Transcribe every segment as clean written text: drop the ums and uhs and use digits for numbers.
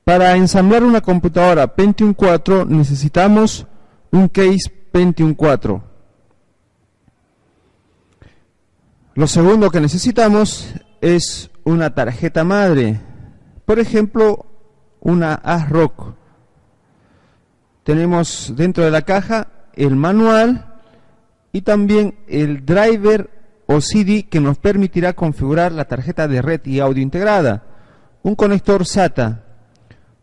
Para ensamblar una computadora Pentium 4 necesitamos un case Pentium 4. Lo segundo que necesitamos es una tarjeta madre, por ejemplo una ASRock. Tenemos dentro de la caja el manual y también el driver o CD que nos permitirá configurar la tarjeta de red y audio integrada, un conector SATA,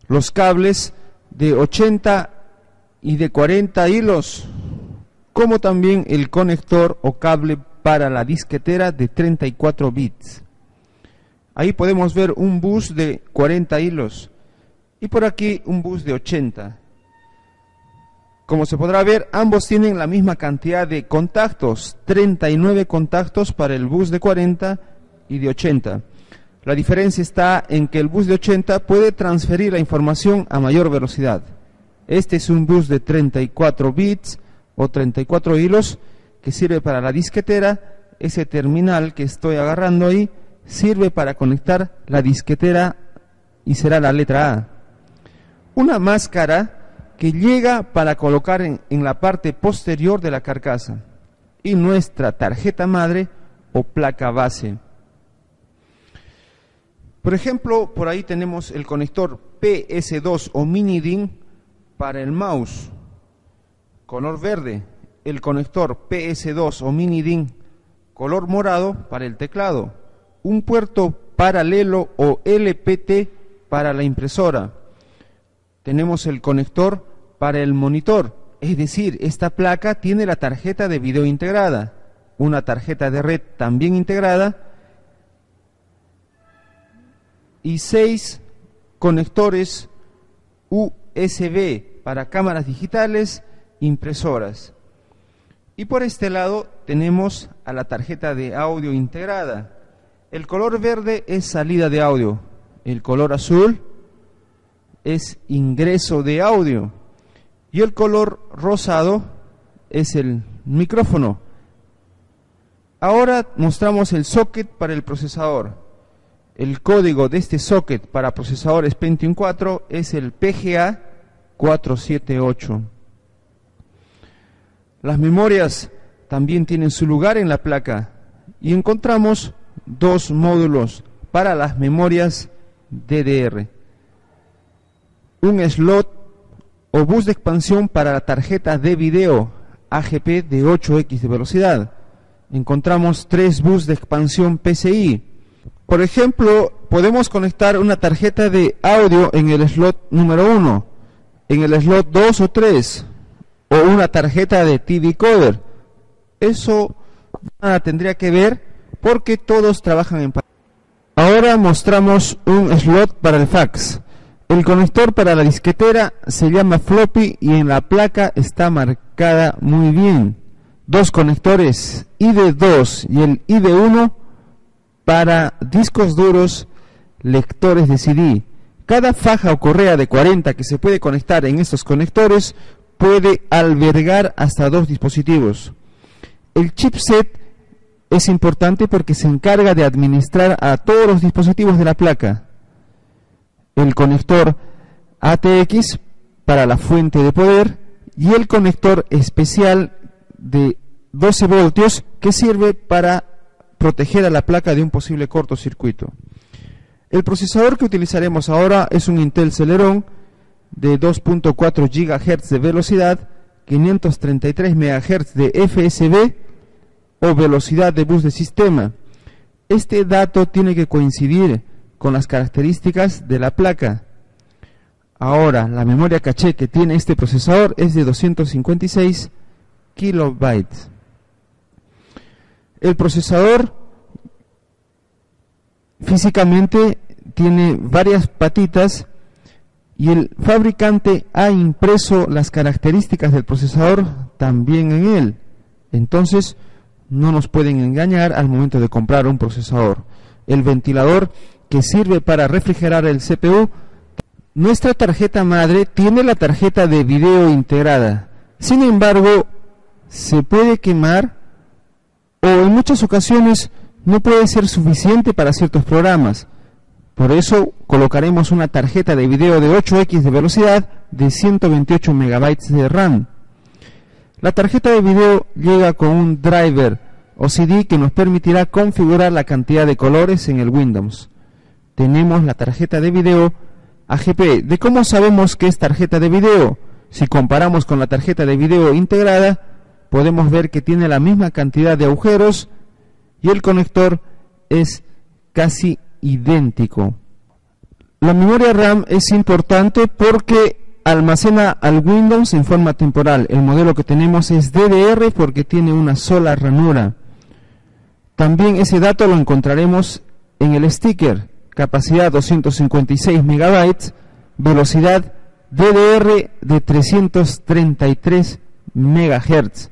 los cables de 80 y de 40 hilos, como también el conector o cable para la disquetera de 34 bits. Ahí podemos ver un bus de 40 hilos y por aquí un bus de 80. Como se podrá ver, ambos tienen la misma cantidad de contactos, 39 contactos para el bus de 40 y de 80. La diferencia está en que el bus de 80 puede transferir la información a mayor velocidad. Este es un bus de 34 bits o 34 hilos que sirve para la disquetera. Ese terminal que estoy agarrando ahí sirve para conectar la disquetera y será la letra A. Una máscara que llega para colocar en la parte posterior de la carcasa y nuestra tarjeta madre o placa base. Por ejemplo, por ahí tenemos el conector PS2 o mini DIN para el mouse, color verde, el conector PS2 o mini DIN color morado para el teclado, un puerto paralelo o LPT para la impresora. Tenemos el conector para el monitor, es decir, esta placa tiene la tarjeta de video integrada, una tarjeta de red también integrada y 6 conectores USB para cámaras digitales, impresoras. Y por este lado tenemos a la tarjeta de audio integrada. El color verde es salida de audio, el color azul es ingreso de audio y el color rosado es el micrófono. Ahora mostramos el socket para el procesador. El código de este socket para procesadores Pentium 4 es el PGA 478. Las memorias también tienen su lugar en la placa y encontramos dos módulos para las memorias DDR. Un slot o bus de expansión para la tarjeta de video AGP de 8X de velocidad. Encontramos 3 bus de expansión PCI. Por ejemplo, podemos conectar una tarjeta de audio en el slot número 1, en el slot 2 o 3, o una tarjeta de TV Coder. Eso nada tendría que ver porque todos trabajan en paralelo. Ahora mostramos un slot para el fax. El conector para la disquetera se llama floppy y en la placa está marcada muy bien. 2 conectores ID2 y el ID1 para discos duros, lectores de CD. Cada faja o correa de 40 que se puede conectar en estos conectores puede albergar hasta 2 dispositivos. El chipset es importante porque se encarga de administrar a todos los dispositivos de la placa. El conector ATX para la fuente de poder y el conector especial de 12 voltios que sirve para proteger a la placa de un posible cortocircuito. El procesador que utilizaremos ahora es un Intel Celeron de 2.4 GHz de velocidad, 533 MHz de FSB o velocidad de bus de sistema. Este dato tiene que coincidir con las características de la placa. Ahora, la memoria caché que tiene este procesador es de 256 kilobytes. El procesador físicamente tiene varias patitas y el fabricante ha impreso las características del procesador también en él. Entonces no nos pueden engañar al momento de comprar un procesador. El ventilador que sirve para refrigerar el CPU. Nuestra tarjeta madre tiene la tarjeta de video integrada. Sin embargo, se puede quemar o en muchas ocasiones no puede ser suficiente para ciertos programas. Por eso colocaremos una tarjeta de video de 8X de velocidad de 128 MB de RAM. La tarjeta de video llega con un driver o CD que nos permitirá configurar la cantidad de colores en el Windows. Tenemos la tarjeta de video AGP. ¿De cómo sabemos que es tarjeta de video? Si comparamos con la tarjeta de video integrada, podemos ver que tiene la misma cantidad de agujeros y el conector es casi idéntico. La memoria RAM es importante porque almacena al Windows en forma temporal. El modelo que tenemos es DDR porque tiene una sola ranura. También ese dato lo encontraremos en el sticker. Capacidad 256 MB, velocidad DDR de 333 MHz.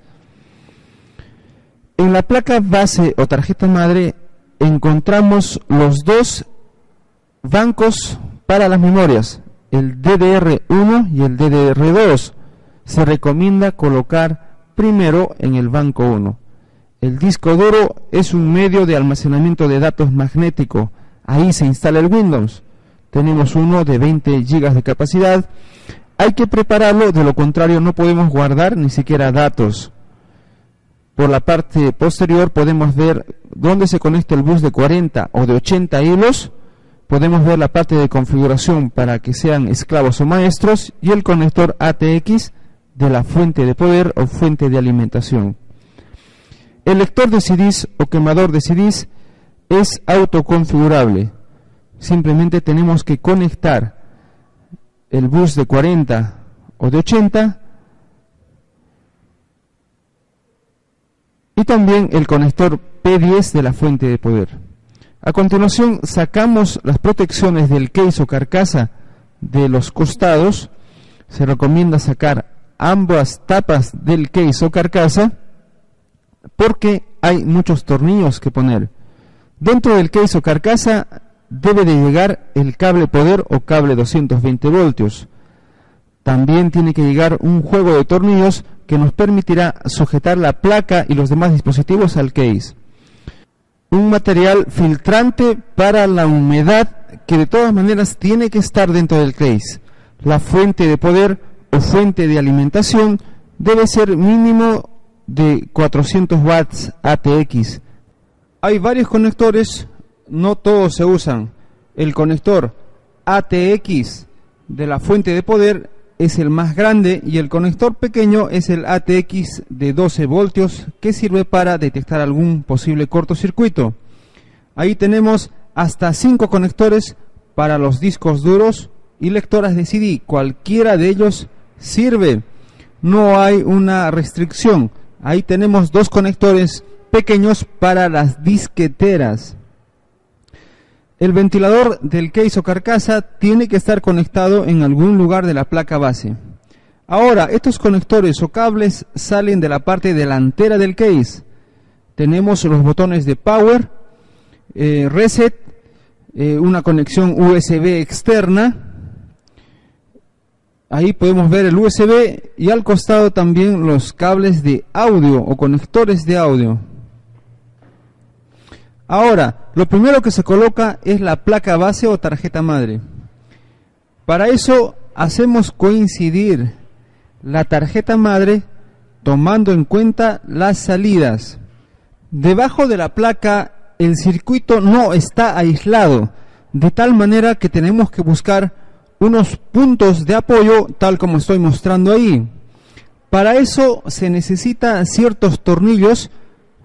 En la placa base o tarjeta madre encontramos los dos bancos para las memorias, el DDR1 y el DDR2. Se recomienda colocar primero en el banco 1. El disco duro es un medio de almacenamiento de datos magnético. Ahí se instala el Windows. Tenemos uno de 20 GB de capacidad. Hay que prepararlo, de lo contrario no podemos guardar ni siquiera datos. Por la parte posterior podemos ver dónde se conecta el bus de 40 o de 80 hilos. Podemos ver la parte de configuración para que sean esclavos o maestros y el conector ATX de la fuente de poder o fuente de alimentación. El lector de CDs o quemador de CDs es autoconfigurable. Simplemente tenemos que conectar el bus de 40 o de 80 y también el conector P10 de la fuente de poder. A continuación sacamos las protecciones del case o carcasa de los costados. Se recomienda sacar ambas tapas del case o carcasa porque hay muchos tornillos que poner. Dentro del case o carcasa debe de llegar el cable poder o cable 220 voltios. También tiene que llegar un juego de tornillos que nos permitirá sujetar la placa y los demás dispositivos al case. Un material filtrante para la humedad que de todas maneras tiene que estar dentro del case. La fuente de poder o fuente de alimentación debe ser mínimo de 400 watts ATX. Hay varios conectores, no todos se usan. El conector ATX de la fuente de poder es el más grande y el conector pequeño es el ATX de 12 voltios que sirve para detectar algún posible cortocircuito. Ahí tenemos hasta 5 conectores para los discos duros y lectoras de CD. Cualquiera de ellos sirve. No hay una restricción. Ahí tenemos 2 conectores pequeños para las disqueteras. El ventilador del case o carcasa tiene que estar conectado en algún lugar de la placa base. Ahora, estos conectores o cables salen de la parte delantera del case. Tenemos los botones de power, reset, una conexión USB externa. Ahí podemos ver el USB y al costado también los cables de audio o conectores de audio. Ahora, lo primero que se coloca es la placa base o tarjeta madre. Para eso hacemos coincidir la tarjeta madre tomando en cuenta las salidas. Debajo de la placa el circuito no está aislado, de tal manera que tenemos que buscar unos puntos de apoyo tal como estoy mostrando ahí. Para eso se necesita ciertos tornillos,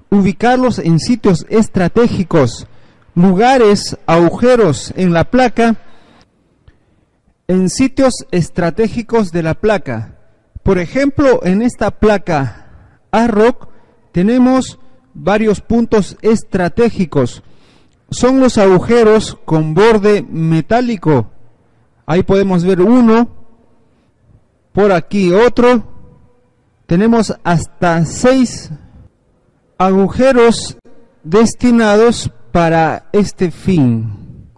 ubicarlos en sitios estratégicos, lugares, agujeros en la placa, en sitios estratégicos de la placa. Por ejemplo, en esta placa ARROC tenemos varios puntos estratégicos. Son los agujeros con borde metálico. Ahí podemos ver uno, por aquí otro. Tenemos hasta 6 agujeros destinados para este fin.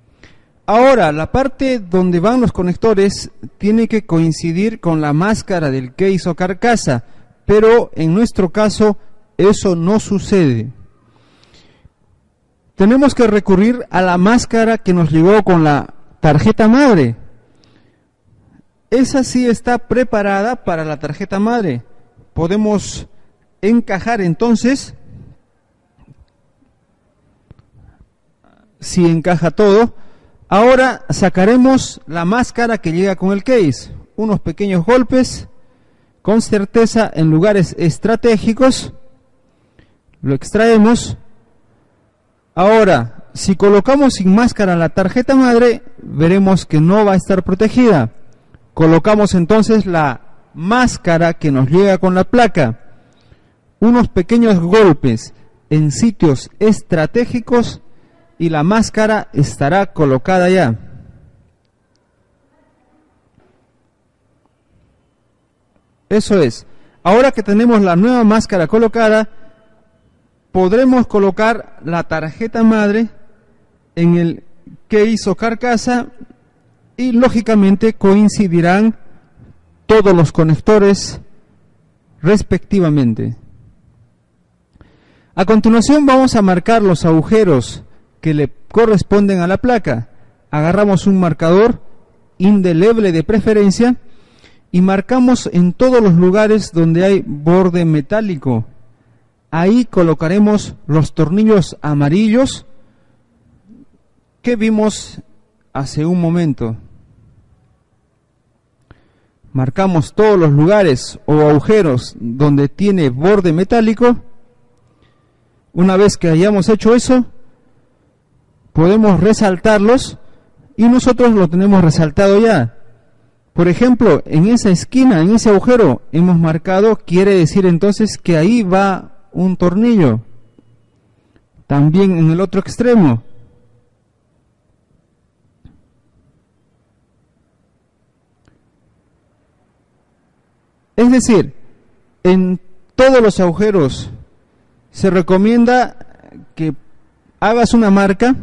Ahora, la parte donde van los conectores tiene que coincidir con la máscara del case o carcasa, pero en nuestro caso eso no sucede. Tenemos que recurrir a la máscara que nos llegó con la tarjeta madre. Esa sí está preparada para la tarjeta madre. Podemos encajar entonces, si encaja todo. Ahora sacaremos la máscara que llega con el case. Unos pequeños golpes, con certeza en lugares estratégicos. Lo extraemos. Ahora, si colocamos sin máscara la tarjeta madre, veremos que no va a estar protegida. Colocamos entonces la máscara que nos llega con la placa. Unos pequeños golpes en sitios estratégicos y la máscara estará colocada ya. Eso es. Ahora que tenemos la nueva máscara colocada, podremos colocar la tarjeta madre en el case o carcasa y lógicamente coincidirán todos los conectores respectivamente. A continuación vamos a marcar los agujeros que le corresponden a la placa. Agarramos un marcador indeleble de preferencia y marcamos en todos los lugares donde hay borde metálico. Ahí colocaremos los tornillos amarillos que vimos hace un momento. Marcamos todos los lugares o agujeros donde tiene borde metálico. Una vez que hayamos hecho eso, podemos resaltarlos y nosotros lo tenemos resaltado ya. Por ejemplo, en esa esquina, en ese agujero hemos marcado, quiere decir entonces que ahí va un tornillo. También en el otro extremo. Es decir, en todos los agujeros se recomienda que hagas una marca,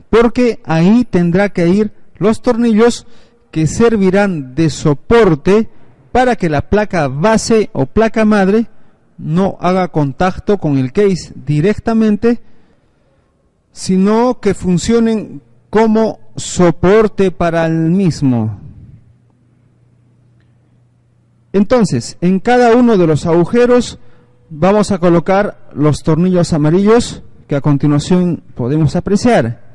porque ahí tendrá que ir los tornillos que servirán de soporte para que la placa base o placa madre no haga contacto con el case directamente, sino que funcionen como soporte para el mismo. Entonces, en cada uno de los agujeros vamos a colocar los tornillos amarillos que a continuación podemos apreciar.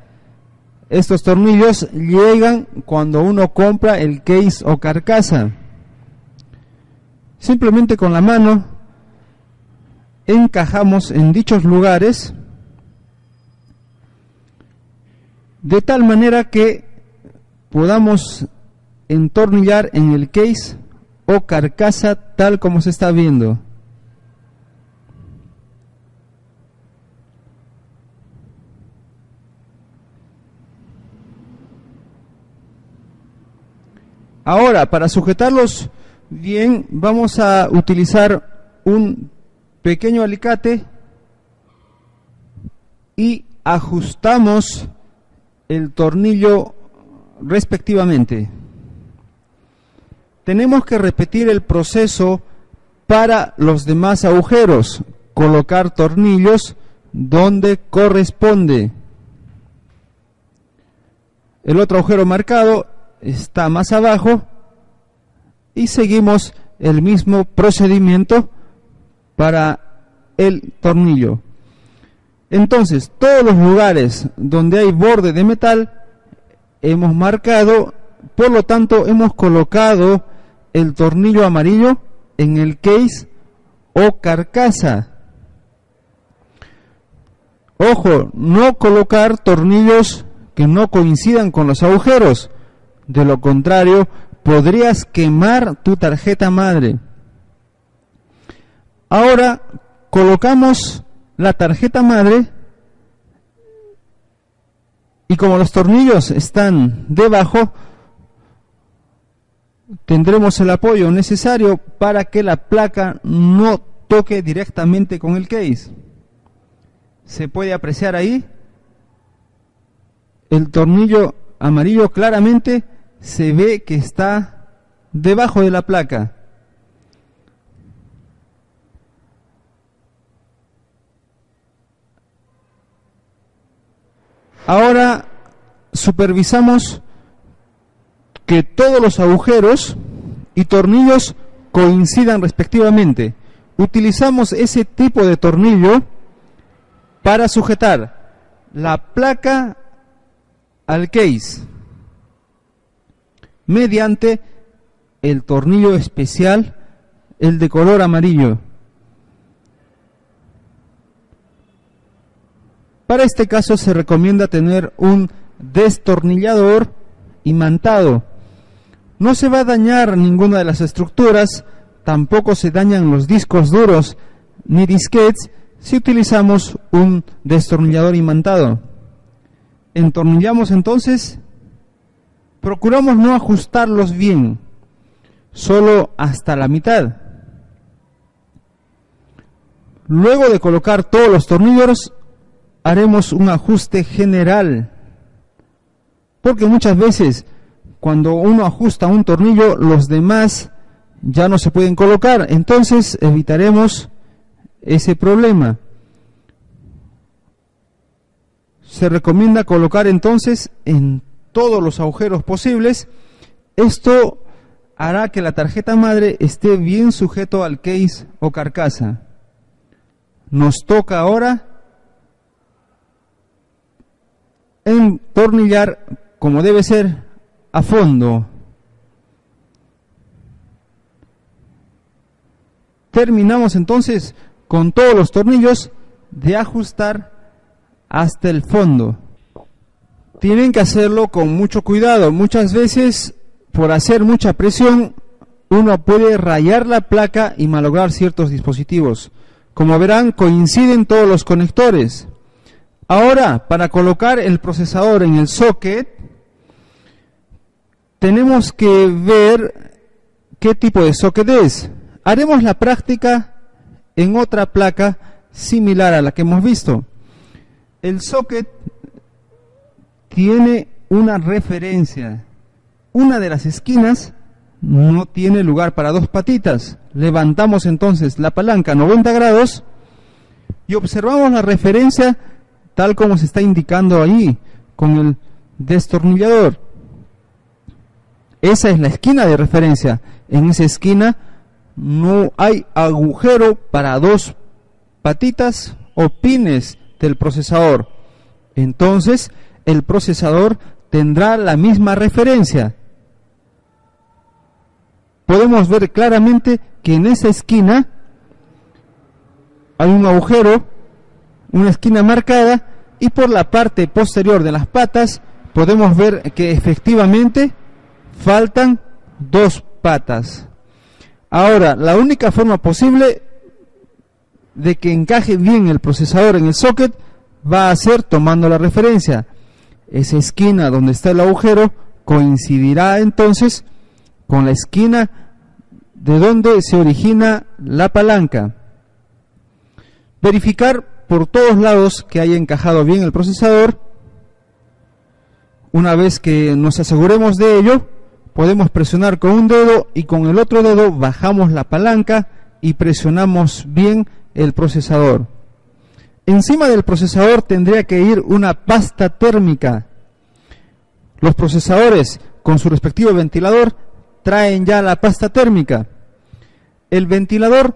Estos tornillos llegan cuando uno compra el case o carcasa. Simplemente con la mano encajamos en dichos lugares de tal manera que podamos entornillar en el case o carcasa tal como se está viendo. Ahora, para sujetarlos bien, vamos a utilizar un pequeño alicate y ajustamos el tornillo respectivamente. Tenemos que repetir el proceso para los demás agujeros, colocar tornillos donde corresponde. El otro agujero marcado está más abajo y seguimos el mismo procedimiento para el tornillo. Entonces, todos los lugares donde hay borde de metal hemos marcado, por lo tanto hemos colocado el tornillo amarillo en el case o carcasa. Ojo, no colocar tornillos que no coincidan con los agujeros. De lo contrario, podrías quemar tu tarjeta madre. Ahora colocamos la tarjeta madre y como los tornillos están debajo, tendremos el apoyo necesario para que la placa no toque directamente con el case. Se puede apreciar ahí el tornillo amarillo, claramente se ve que está debajo de la placa. Ahora supervisamos que todos los agujeros y tornillos coincidan respectivamente. Utilizamos ese tipo de tornillo para sujetar la placa al case mediante el tornillo especial, el de color amarillo. Para este caso se recomienda tener un destornillador imantado. No se va a dañar ninguna de las estructuras, tampoco se dañan los discos duros ni disquetes si utilizamos un destornillador imantado. Entornillamos entonces, procuramos no ajustarlos bien, solo hasta la mitad. Luego de colocar todos los tornillos, haremos un ajuste general, porque muchas veces cuando uno ajusta un tornillo, los demás ya no se pueden colocar, entonces evitaremos ese problema. Se recomienda colocar entonces en todos los agujeros posibles. Esto hará que la tarjeta madre esté bien sujeto al case o carcasa. Nos toca ahora entornillar como debe ser, a fondo. Terminamos entonces con todos los tornillos de ajustar hasta el fondo. Tienen que hacerlo con mucho cuidado. Muchas veces, por hacer mucha presión, uno puede rayar la placa y malograr ciertos dispositivos. Como verán, coinciden todos los conectores. Ahora, para colocar el procesador en el socket, tenemos que ver qué tipo de socket es. Haremos la práctica en otra placa similar a la que hemos visto. El socket tiene una referencia. Una de las esquinas no tiene lugar para dos patitas. Levantamos entonces la palanca a 90 grados y observamos la referencia tal como se está indicando ahí con el destornillador. Esa es la esquina de referencia. En esa esquina no hay agujero para dos patitas o pines del procesador. Entonces el procesador tendrá la misma referencia. Podemos ver claramente que en esa esquina hay un agujero, una esquina marcada, y por la parte posterior de las patas podemos ver que efectivamente faltan dos patas. Ahora, la única forma posible de que encaje bien el procesador en el socket va a ser tomando la referencia. Esa esquina donde está el agujero coincidirá entonces con la esquina de donde se origina la palanca. Verificar por todos lados que haya encajado bien el procesador. Una vez que nos aseguremos de ello, podemos presionar con un dedo y con el otro dedo bajamos la palanca y presionamos bien el procesador. Encima del procesador tendría que ir una pasta térmica. Los procesadores con su respectivo ventilador traen ya la pasta térmica. El ventilador,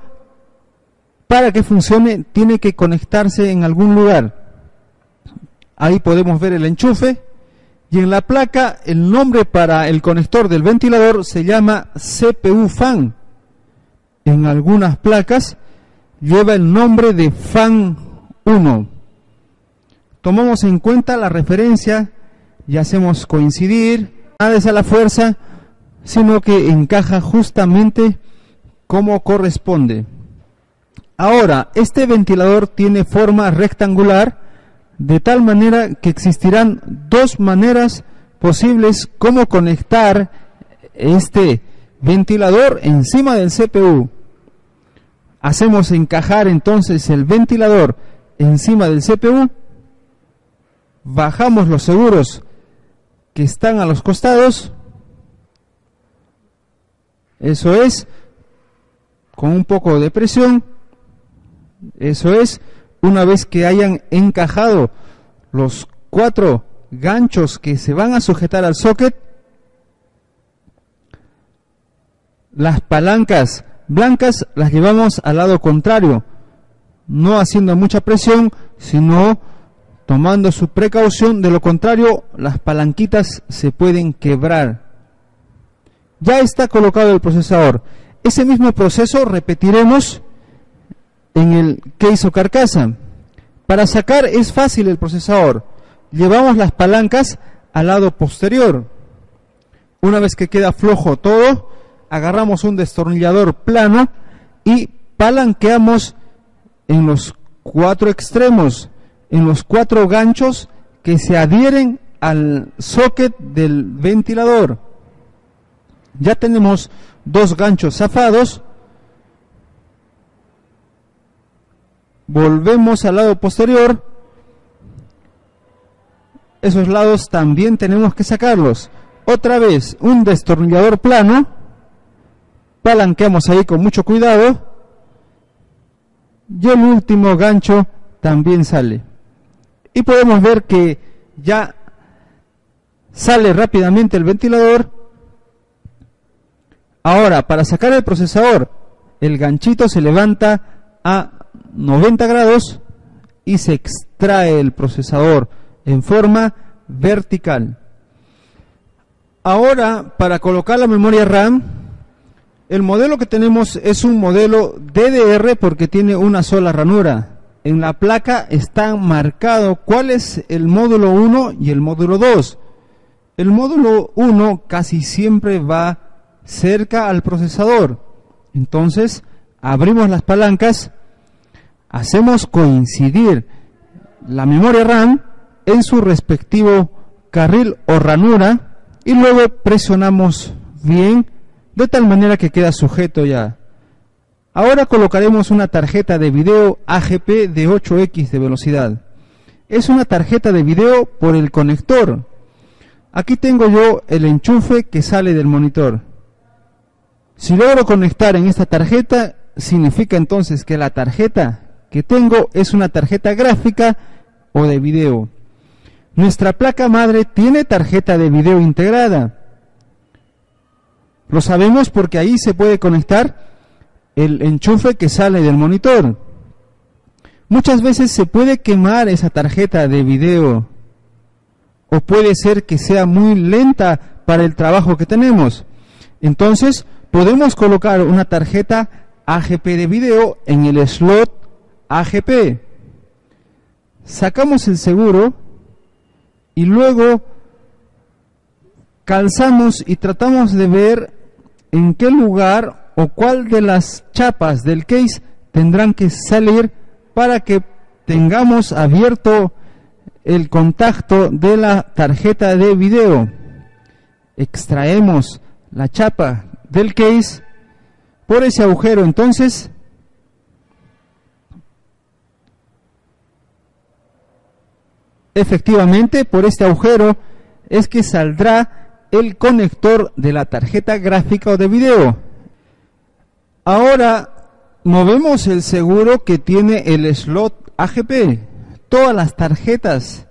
para que funcione, tiene que conectarse en algún lugar. Ahí podemos ver el enchufe. Y en la placa, el nombre para el conector del ventilador se llama CPU fan. En algunas placas lleva el nombre de fan 1. Tomamos en cuenta la referencia y hacemos coincidir. Nada es a la fuerza, sino que encaja justamente como corresponde. Ahora, este ventilador tiene forma rectangular, de tal manera que existirán dos maneras posibles como conectar este ventilador encima del CPU. Hacemos encajar entonces el ventilador encima del CPU, bajamos los seguros que están a los costados, eso es, con un poco de presión, eso es. Una vez que hayan encajado los 4 ganchos que se van a sujetar al socket, las palancas blancas las llevamos al lado contrario, no haciendo mucha presión, sino tomando su precaución. De lo contrario, las palanquitas se pueden quebrar. Ya está colocado el procesador. Ese mismo proceso repetiremos en el case o carcasa. Para sacar es fácil el procesador. Llevamos las palancas al lado posterior. Una vez que queda flojo todo, agarramos un destornillador plano y palanqueamos en los 4 extremos, en los 4 ganchos que se adhieren al socket del ventilador. Ya tenemos 2 ganchos zafados. Volvemos al lado posterior. Esos lados también tenemos que sacarlos. Otra vez un destornillador plano. Palanqueamos ahí con mucho cuidado. Y el último gancho también sale. Y podemos ver que ya sale rápidamente el ventilador. Ahora, para sacar el procesador, el ganchito se levanta a 90 grados y se extrae el procesador en forma vertical. Ahora, para colocar la memoria RAM, el modelo que tenemos es un modelo DDR porque tiene una sola ranura. En la placa está marcado cuál es el módulo 1 y el módulo 2. El módulo 1 casi siempre va cerca al procesador. Entonces, abrimos las palancas, hacemos coincidir la memoria RAM en su respectivo carril o ranura y luego presionamos bien de tal manera que queda sujeto ya. Ahora colocaremos una tarjeta de video AGP de 8X de velocidad. Es una tarjeta de video por el conector. Aquí tengo yo el enchufe que sale del monitor. Si logro conectar en esta tarjeta, significa entonces que la tarjeta que tengo es una tarjeta gráfica o de video. Nuestra placa madre tiene tarjeta de video integrada. Lo sabemos porque ahí se puede conectar el enchufe que sale del monitor. Muchas veces se puede quemar esa tarjeta de video o puede ser que sea muy lenta para el trabajo que tenemos. Entonces podemos colocar una tarjeta AGP de video en el slot AGP. Sacamos el seguro y luego calzamos y tratamos de ver en qué lugar o cuál de las chapas del case tendrán que salir para que tengamos abierto el contacto de la tarjeta de video. Extraemos la chapa del case por ese agujero. Entonces efectivamente por este agujero es que saldrá el conector de la tarjeta gráfica o de video. Ahora movemos el seguro que tiene el slot AGP. Todas las tarjetas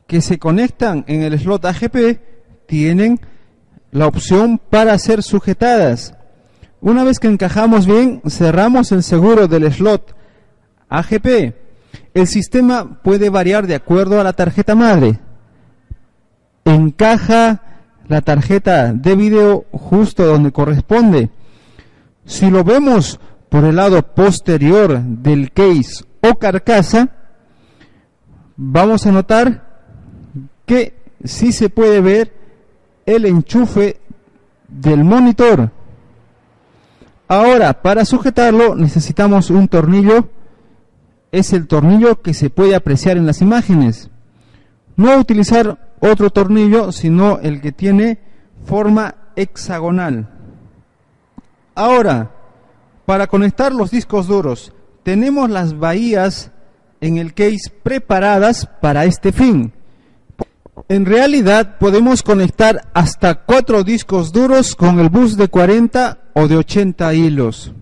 que se conectan en el slot AGP tienen la opción para ser sujetadas. Una vez que encajamos bien, cerramos el seguro del slot AGP. El sistema puede variar de acuerdo a la tarjeta madre. Encaja la tarjeta de video justo donde corresponde. Si lo vemos por el lado posterior del case o carcasa, vamos a notar que sí se puede ver el enchufe del monitor. Ahora, para sujetarlo necesitamos un tornillo. Es el tornillo que se puede apreciar en las imágenes. No utilizar otro tornillo, sino el que tiene forma hexagonal. Ahora, para conectar los discos duros, tenemos las bahías en el case preparadas para este fin. En realidad podemos conectar hasta 4 discos duros con el bus de 40 o de 80 hilos.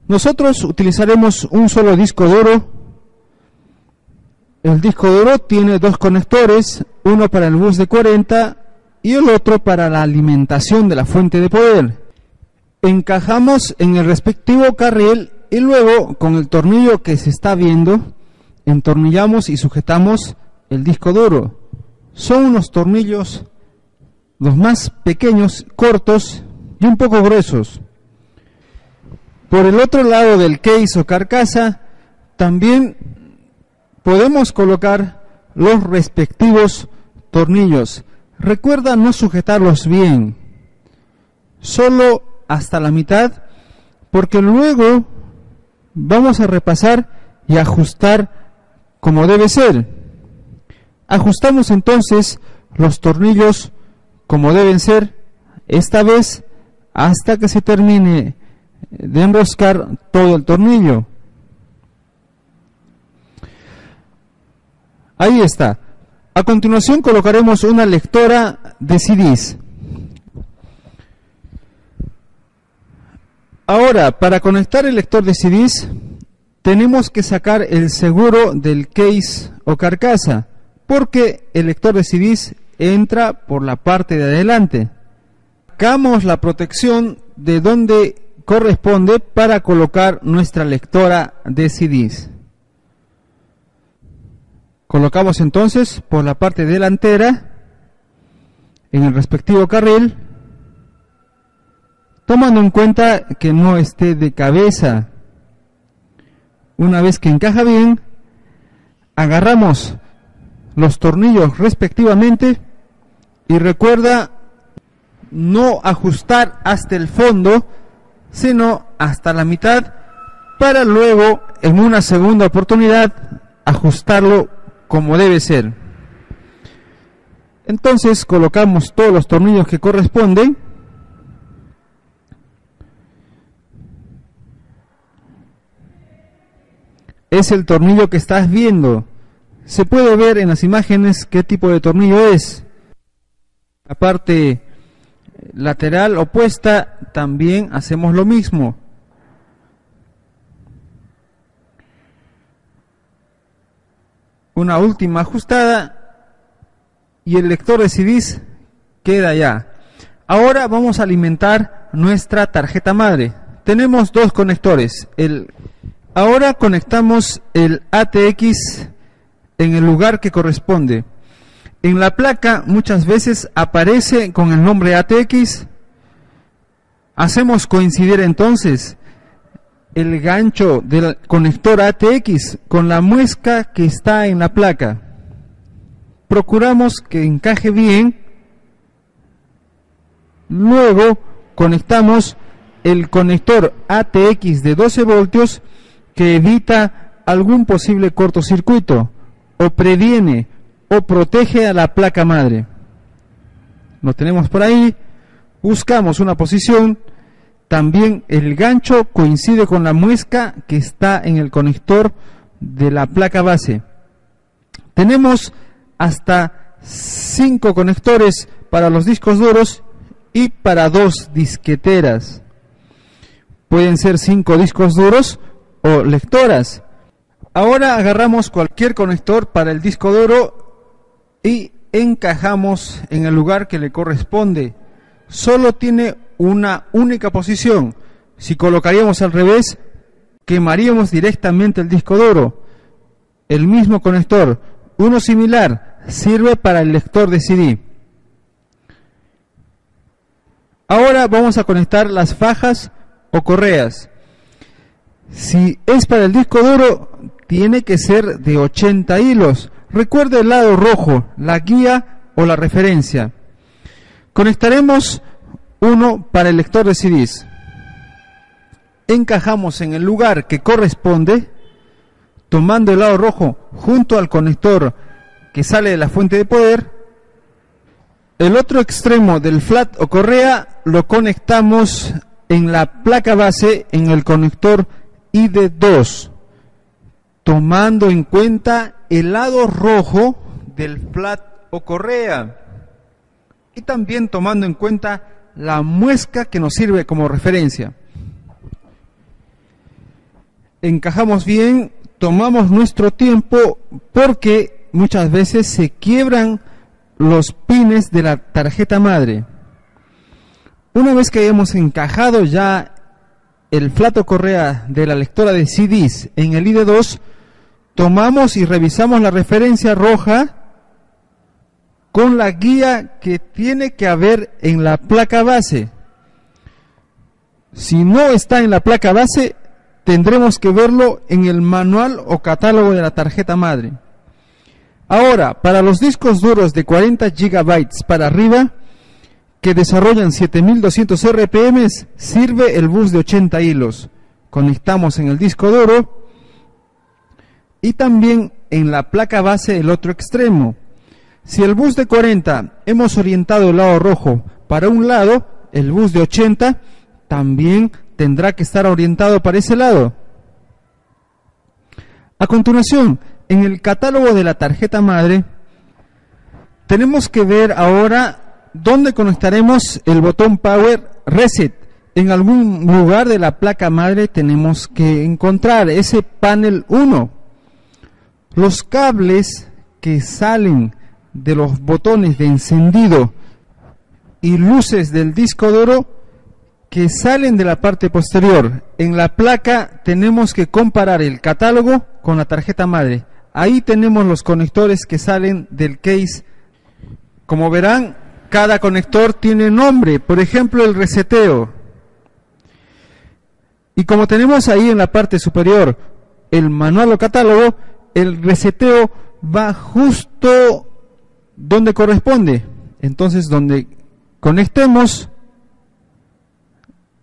Nosotros utilizaremos un solo disco duro. El disco duro tiene 2 conectores, uno para el bus de 40 y el otro para la alimentación de la fuente de poder. Encajamos en el respectivo carril y luego con el tornillo que se está viendo entornillamos y sujetamos el disco duro. Son unos tornillos los más pequeños, cortos y un poco gruesos. Por el otro lado del case o carcasa también podemos colocar los respectivos tornillos. Recuerda no sujetarlos bien, solo hasta la mitad, porque luego vamos a repasar y ajustar como debe ser. Ajustamos entonces los tornillos como deben ser, esta vez hasta que se termine de enroscar todo el tornillo. Ahí está. A continuación colocaremos una lectora de CDs. Ahora, para conectar el lector de CDs, tenemos que sacar el seguro del case o carcasa, porque el lector de CDs entra por la parte de adelante. Sacamos la protección de donde corresponde para colocar nuestra lectora de CDs. Colocamos entonces por la parte delantera en el respectivo carril, tomando en cuenta que no esté de cabeza. Una vez que encaja bien, agarramos los tornillos respectivamente y recuerda no ajustar hasta el fondo, sino hasta la mitad, para luego en una segunda oportunidad ajustarlo como debe ser. Entonces colocamos todos los tornillos que corresponden. Es el tornillo que estás viendo. Se puede ver en las imágenes qué tipo de tornillo es. La parte lateral opuesta también hacemos lo mismo. Una última ajustada y el lector de CDs queda ya. Ahora vamos a alimentar nuestra tarjeta madre. Tenemos dos conectores. Ahora conectamos el ATX en el lugar que corresponde. En la placa muchas veces aparece con el nombre ATX. Hacemos coincidir entonces el gancho del conector ATX con la muesca que está en la placa. Procuramos que encaje bien. Luego conectamos el conector ATX de 12 voltios que evita algún posible cortocircuito o previene o protege a la placa madre. Lo tenemos por ahí. Buscamos una posición. También el gancho coincide con la muesca que está en el conector de la placa base. Tenemos hasta 5 conectores para los discos duros y para 2 disqueteras. Pueden ser 5 discos duros o lectoras. Ahora agarramos cualquier conector para el disco duro y encajamos en el lugar que le corresponde. Solo tiene una única posición. Si colocaríamos al revés, quemaríamos directamente el disco duro. El mismo conector, uno similar, sirve para el lector de CD. Ahora vamos a conectar las fajas o correas. Si es para el disco duro, tiene que ser de 80 hilos. Recuerde el lado rojo, la guía o la referencia. Conectaremos uno para el lector de CDs. Encajamos en el lugar que corresponde, tomando el lado rojo junto al conector que sale de la fuente de poder. El otro extremo del flat o correa lo conectamos en la placa base en el conector ID2, tomando en cuenta el lado rojo del flat o correa y también tomando en cuenta la muesca que nos sirve como referencia. Encajamos bien, tomamos nuestro tiempo porque muchas veces se quiebran los pines de la tarjeta madre. Una vez que hayamos encajado ya el flato correa de la lectora de CDs en el ID2, tomamos y revisamos la referencia roja con la guía que tiene que haber en la placa base. Si no está en la placa base, tendremos que verlo en el manual o catálogo de la tarjeta madre. Ahora, para los discos duros de 40 GB para arriba, que desarrollan 7200 RPM, sirve el bus de 80 hilos. Conectamos en el disco duro y también en la placa base el otro extremo. Si el bus de 40 hemos orientado el lado rojo para un lado, el bus de 80 también tendrá que estar orientado para ese lado. A continuación, en el catálogo de la tarjeta madre, tenemos que ver ahora dónde conectaremos el botón Power Reset. En algún lugar de la placa madre tenemos que encontrar ese panel 1. Los cables que salen de los botones de encendido y luces del disco duro que salen de la parte posterior. En la placa tenemos que comparar el catálogo con la tarjeta madre. Ahí tenemos los conectores que salen del case. Como verán, cada conector tiene nombre, por ejemplo el reseteo. Y como tenemos ahí en la parte superior el manual o catálogo, el reseteo va justo donde corresponde. Entonces donde conectemos,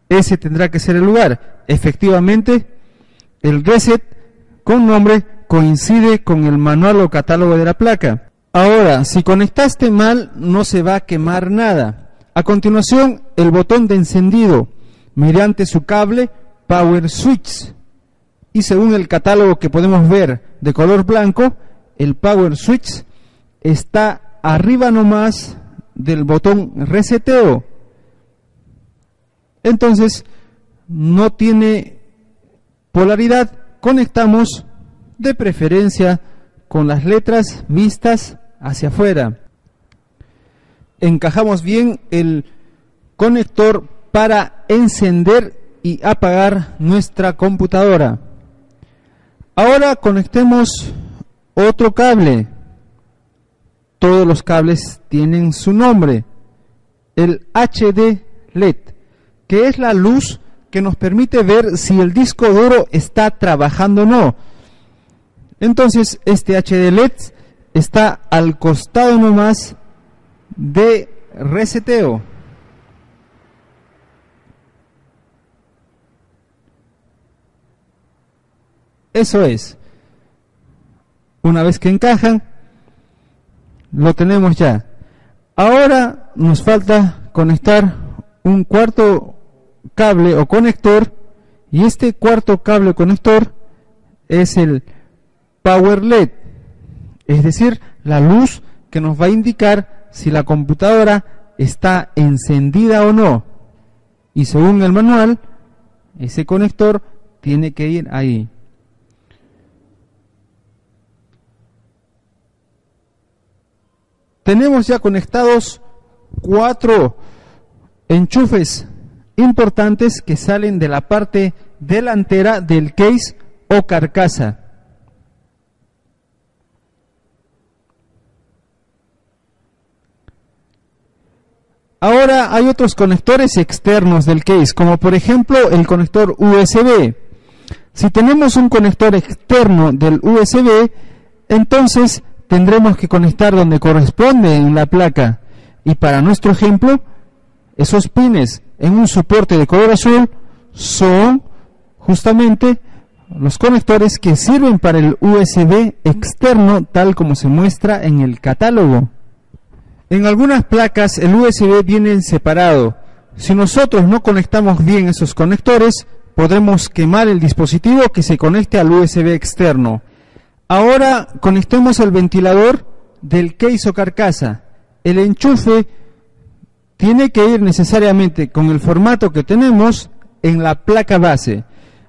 ese tendrá que ser el lugar. Efectivamente, el reset con nombre coincide con el manual o catálogo de la placa. Ahora, si conectaste mal, no se va a quemar nada. A continuación, el botón de encendido mediante su cable Power Switch. Y según el catálogo que podemos ver de color blanco, el Power Switch está arriba nomás del botón reseteo. Entonces, no tiene polaridad. Conectamos de preferencia con las letras vistas hacia afuera. Encajamos bien el conector para encender y apagar nuestra computadora. Ahora conectemos otro cable. Todos los cables tienen su nombre. El HD LED, que es la luz que nos permite ver si el disco duro está trabajando o no. Entonces este HD LED está al costado nomás de reseteo. Eso es. Una vez que encajan, lo tenemos ya. Ahora nos falta conectar un cuarto cable o conector, y este cuarto cable conector es el Power LED, es decir, la luz que nos va a indicar si la computadora está encendida o no. Y según el manual, ese conector tiene que ir ahí. Tenemos ya conectados 4 enchufes importantes que salen de la parte delantera del case o carcasa. Ahora hay otros conectores externos del case, como por ejemplo el conector USB. Si tenemos un conector externo del USB, entonces tendremos que conectar donde corresponde en la placa. Y para nuestro ejemplo, esos pines en un soporte de color azul son justamente los conectores que sirven para el USB externo, tal como se muestra en el catálogo. En algunas placas el USB viene separado. Si nosotros no conectamos bien esos conectores, podremos quemar el dispositivo que se conecte al USB externo. Ahora conectemos el ventilador del case o carcasa. El enchufe tiene que ir necesariamente con el formato que tenemos en la placa base.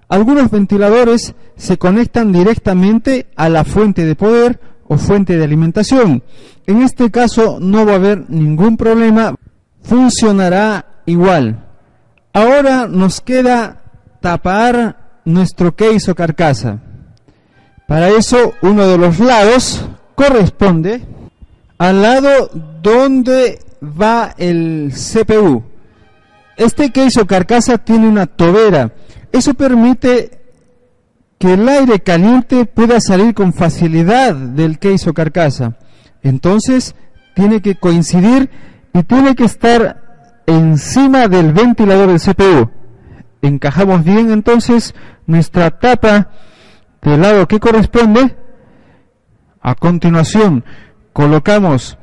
Algunos ventiladores se conectan directamente a la fuente de poder o fuente de alimentación. En este caso no va a haber ningún problema, funcionará igual. Ahora nos queda tapar nuestro case o carcasa. Para eso, uno de los lados corresponde al lado donde va el CPU. Este case o carcasa tiene una tobera. Eso permite que el aire caliente pueda salir con facilidad del case o carcasa. Entonces, tiene que coincidir y tiene que estar encima del ventilador del CPU. Encajamos bien entonces nuestra tapa del lado que corresponde. A continuación, colocamos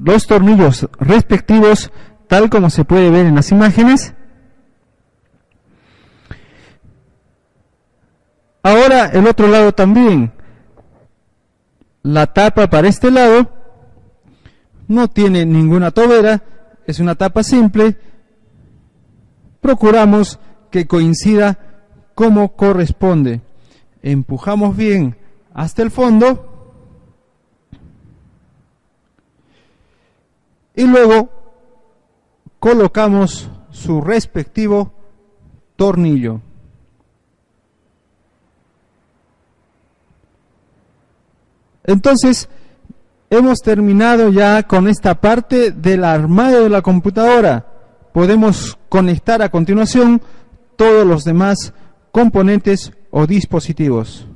los tornillos respectivos, tal como se puede ver en las imágenes. Ahora el otro lado también. La tapa para este lado no tiene ninguna tobera, es una tapa simple. Procuramos que coincida como corresponde. Empujamos bien hasta el fondo y luego colocamos su respectivo tornillo. Entonces, hemos terminado ya con esta parte del armado de la computadora. Podemos conectar a continuación todos los demás componentes o dispositivos.